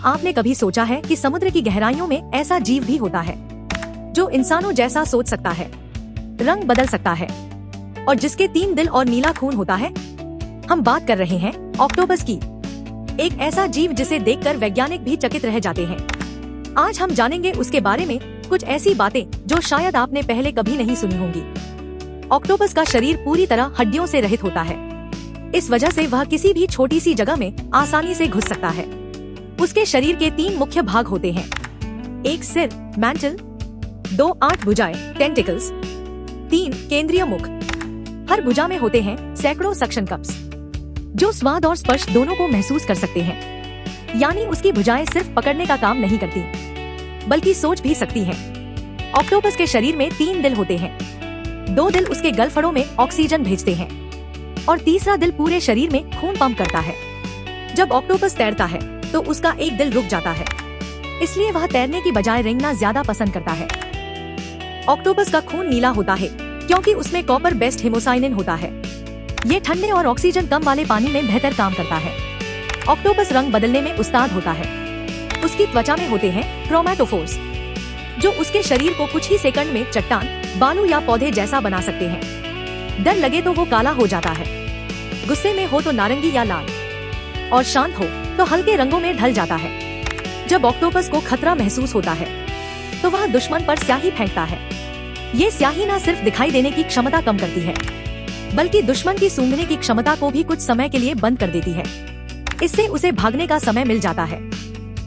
आपने कभी सोचा है कि समुद्र की गहराइयों में ऐसा जीव भी होता है जो इंसानों जैसा सोच सकता है, रंग बदल सकता है और जिसके 3 दिल और नीला खून होता है? हम बात कर रहे हैं ऑक्टोपस की, एक ऐसा जीव जिसे देखकर वैज्ञानिक भी चकित रह जाते हैं। आज हम जानेंगे उसके बारे में कुछ ऐसी बातें जो शायद आपने पहले कभी नहीं सुनी होंगी। ऑक्टोपस का शरीर पूरी तरह हड्डियों से रहित होता है। इस वजह से वह किसी भी छोटी सी जगह में आसानी से घुस सकता है। उसके शरीर के 3 मुख्य भाग होते हैं, एक सिर मैंटल, 2 8 भुजाएं टेंटिकल्स, 3 केंद्रीय मुख। हर भुजा में होते हैं सैकड़ों सक्शन कप्स जो स्वाद और स्पर्श दोनों को महसूस कर सकते हैं। यानी उसकी भुजाएं सिर्फ पकड़ने का काम नहीं करती बल्कि सोच भी सकती हैं। ऑक्टोपस के शरीर में 3 दिल होते हैं। 2 दिल उसके गलफड़ों में ऑक्सीजन भेजते हैं और तीसरा दिल पूरे शरीर में खून पंप करता है। जब ऑक्टोपस तैरता है तो उसका एक दिल रुक जाता है, इसलिए वह तैरने की बजाय रेंगना ज्यादा पसंद करता है। ऑक्टोपस का खून नीला होता है क्योंकि उसमें कॉपर बेस्ड हेमोसाइनिन होता है। ये ठंडे और ऑक्सीजन कम वाले पानी में बेहतर काम करता है। ऑक्टोपस रंग बदलने में उस्ताद होता है। उसकी त्वचा में होते हैं क्रोमैटोफोर्स जो उसके शरीर को कुछ ही सेकंड में चट्टान, बालू या पौधे जैसा बना सकते हैं। डर लगे तो वो काला हो जाता है, गुस्से में हो तो नारंगी या लाल, और शांत हो तो हल्के रंगों में ढल जाता है। जब ऑक्टोपस को खतरा महसूस होता है तो वह दुश्मन पर स्याही फेंकता है। ये स्याही न सिर्फ दिखाई देने की क्षमता कम करती है बल्कि दुश्मन की सूंघने की क्षमता को भी कुछ समय के लिए बंद कर देती है। इससे उसे भागने का समय मिल जाता है।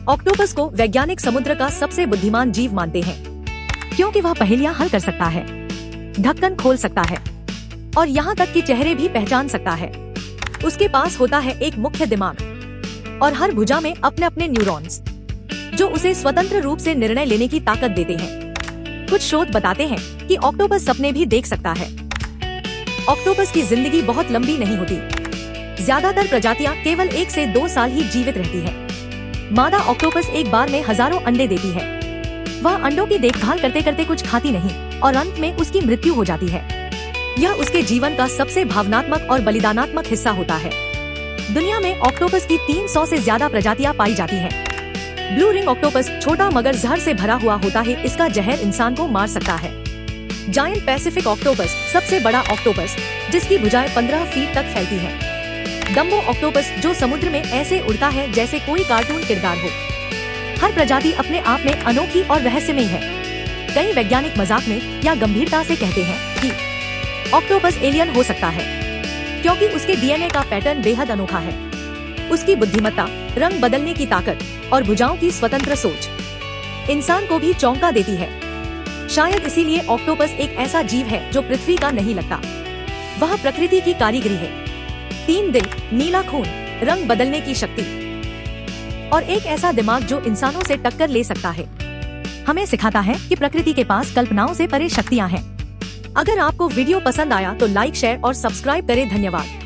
ऑक्टोपस को वैज्ञानिक समुद्र का सबसे बुद्धिमान जीव मानते हैं क्योंकि वह पहेलियां हल कर सकता है, ढक्कन खोल सकता है और यहाँ तक कि चेहरे भी पहचान सकता है। उसके पास होता है एक मुख्य दिमाग और हर भुजा में अपने अपने न्यूरॉन्स जो उसे स्वतंत्र रूप से निर्णय लेने की ताकत देते हैं। कुछ शोध बताते हैं कि ऑक्टोपस सपने भी देख सकता है। ऑक्टोपस की जिंदगी बहुत लंबी नहीं होती। ज्यादातर प्रजातियां केवल 1 से 2 साल ही जीवित रहती हैं। मादा ऑक्टोपस एक बार में हजारों अंडे देती है। वह अंडों की देखभाल करते करते कुछ खाती नहीं और अंत में उसकी मृत्यु हो जाती है। यह उसके जीवन का सबसे भावनात्मक और बलिदानात्मक हिस्सा होता है। दुनिया में ऑक्टोपस की 300 से ज्यादा प्रजातियां पाई जाती हैं। ब्लू रिंग ऑक्टोपस छोटा मगर जहर से भरा हुआ होता है। इसका जहर इंसान को मार सकता है। जायंट पैसिफिक ऑक्टोपस सबसे बड़ा ऑक्टोपस जिसकी भुजाएं 15 फीट तक फैलती हैं। डम्बो ऑक्टोपस जो समुद्र में ऐसे उड़ता है जैसे कोई कार्टून किरदार हो। हर प्रजाति अपने आप में अनोखी और रहस्यमयी है। कई वैज्ञानिक मजाक में या गंभीरता से कहते हैं कि ऑक्टोपस एलियन हो सकता है क्योंकि उसके डीएनए का पैटर्न बेहद अनोखा है। उसकी बुद्धिमत्ता, रंग बदलने की ताकत और भुजाओं की स्वतंत्र सोच इंसान को भी चौंका देती है। शायद इसीलिए ऑक्टोपस एक ऐसा जीव है जो पृथ्वी का नहीं लगता। वह प्रकृति की कारीगरी है। 3 दिल, नीला खून, रंग बदलने की शक्ति और एक ऐसा दिमाग जो इंसानों से टक्कर ले सकता है। हमें सिखाता है कि प्रकृति के पास कल्पनाओं से परे शक्तियां हैं। अगर आपको वीडियो पसंद आया तो लाइक, शेयर और सब्सक्राइब करें। धन्यवाद।